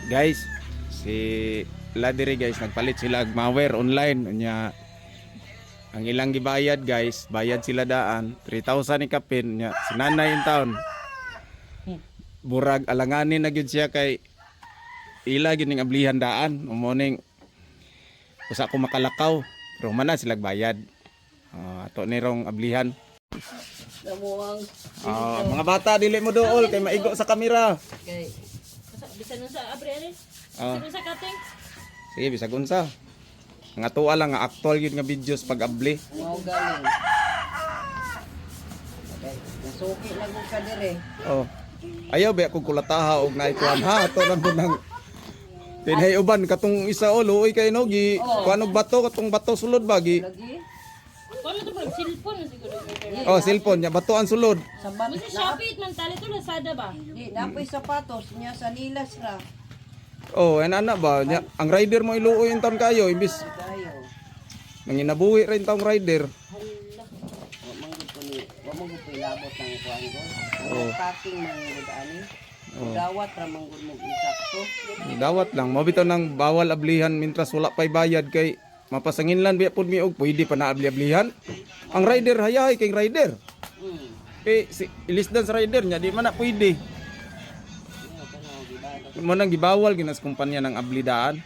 Guys, si Ladiri guys nagpalit sila og malware online nya. Ang ilang gibayad guys, bayad sila daan 3,000 ni kapin nya sinanay in taon. Burag alanganin na gyud siya kay ila gyud ning ablihan daan umoning usa ko makalakaw pero man na sila bayad. Ato ni rong ablihan. Mga bata dili mo dool kay maigo sa kamera. Okay. Bisan nun sa abre ani. Bisan nun sa cutting. Sige bisag unsa. Nga tuwa lang nga actual yun nga videos pag abli. Mao galing. Okay, nasuki lang ko ka dire. Oh. Ayaw ba kung kulataha og naikuan ha ato lang nang tinhay uban katong isa luoy kay no gi kuan og bato katong bato sulod bagi. Lagi. Wala to pag cellphone siguro. Oh, cellphone nya bato ang sulod. Sa ban. Kasi Shopee man tali to Lazada ba? Di napoy sapatos niya sa nilas ra. Oh, ana ba nya ang rider mo iluoy in taon kayo imbis Dayo. nanginabuhi rin taong rider. Wa mo ko ilabot ng kuan ko. Oh. Packing man gud ani. Dawat ra man gud mo insakto. Dawat lang mabitaw nang bawal ablihan mintras wala pay bayad kay mapasanginlan biya pud mi og pwede pa na abli-ablihan. Ang rider hayahay kay rider. Eh si ilisdan sa rider nya di man na pwede. Mo nang gibawal ginas kumpanya ng ablidaan.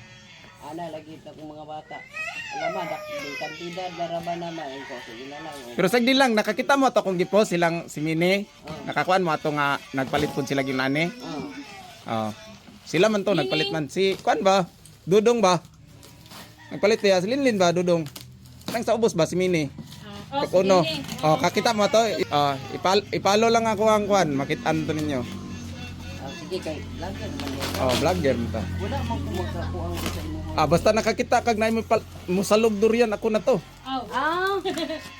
Ana lagi ta kong mga bata. Alam mo dak di kantidad laraban naman ko sige na lang. Pero sagdi lang nakakita mo ato kung gipost silang si Mini. Nakakuan mo ato nga nagpalit pud sila ginani. Oh. Sila man to nagpalit man si kuan ba? Dudong ba? Nagpalit ya si Linlin ba Dudong? Nang sa ubos ba si Mini? Kuno. Oh, kakita mo to. Ipalo lang ako ang kuan, makitaan to ninyo. Sige kay lagi naman yan. Oh, vlogger mo ta. Wala man ko magkakuang sa imo. Basta nakakita kag naay mo salog durian ako na to. Ah.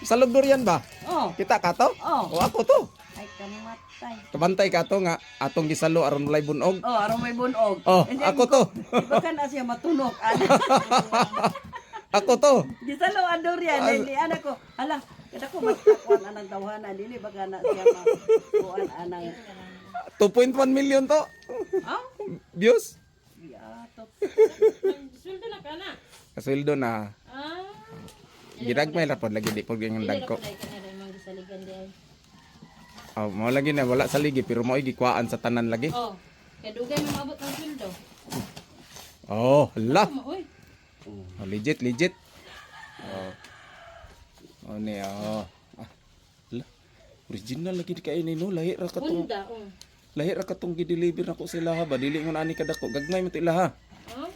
Salog durian ba? Oh. Kita ka to? Oh. O ako to. Ay kamatay. Kabantay ka to nga atong gisalo aron walay bunog. Oh, aron may bunog. Oh, And ako to. Baka na siya matunok. Ako to. Gisalo andor yan. Hindi anak ko. Hala, kada ko magkakuan anang tawhanan dili baka na siya makuan anang 2.1 million to. ah? Views. Ya, to. Suldo na kana. Kasweldo na. Ah. Giragmay ra pod lagi di pod gyud dagko. Dai kana dai mang gisaligan dai. Oh, mo lagi na wala sa ligi pero mo gikuan sa tanan lagi. Oh. Kaya dugay mo maabot ang suldo. Oh, hala. Uy. Oh, legit. Oh. Oh ni oh. Hala. Original lagi di kay ni no lahi ra katong Honda. lahi ra katong gi-deliver nako sila ha ba dili ngon ani kadako gagmay man to ila ha. Oh.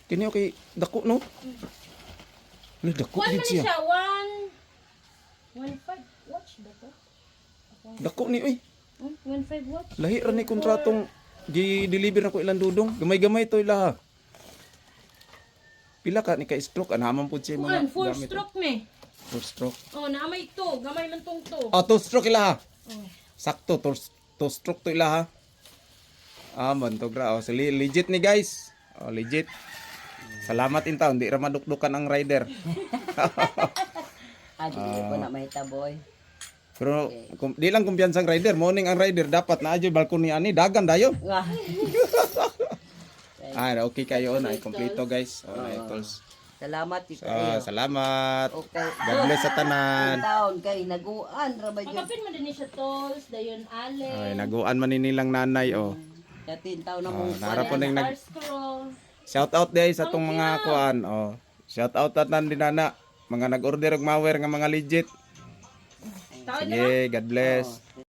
Kini okay dako no. Ni dako Kuan gid man siya. siya 1.5 watch ba to? Dako ni oy. 1.5 watch. Lahi ra ni kontratong gi-deliver nako ilang dudong. Gamay-gamay to ila ha. Pila ka ni ka stroke anaman pud siya mga Kuan full gamit. stroke me. Full stroke. Oh, naamay to, gamay man tong to. Oh, 2 stroke ila ha. Oh. Sakto 2 stroke to ila ha. Man to gra. Oh, so, legit ni guys. Oh, legit. Salamat in town, di ra madukdukan ang rider. Adi ko na may taboy. Pero di lang kumpiyansang rider, morning ang rider dapat na adyo balkon ni ani dagan dayo. Okay kayo na kompleto guys. Tools. Salamat ito. Salamat. Okay. God bless sa tanan. Taon kay naguan ra ba jud. Makapin man din ni siya tolls, dayon ale. Ay naguan man ni nilang nanay oh. Datin taon na mo. Nara po ning nag Scroll. shout out guys sa tong mga kuan oh. Shout out tanan dinana mga nag-order og malware nga mga legit. Sige, God bless.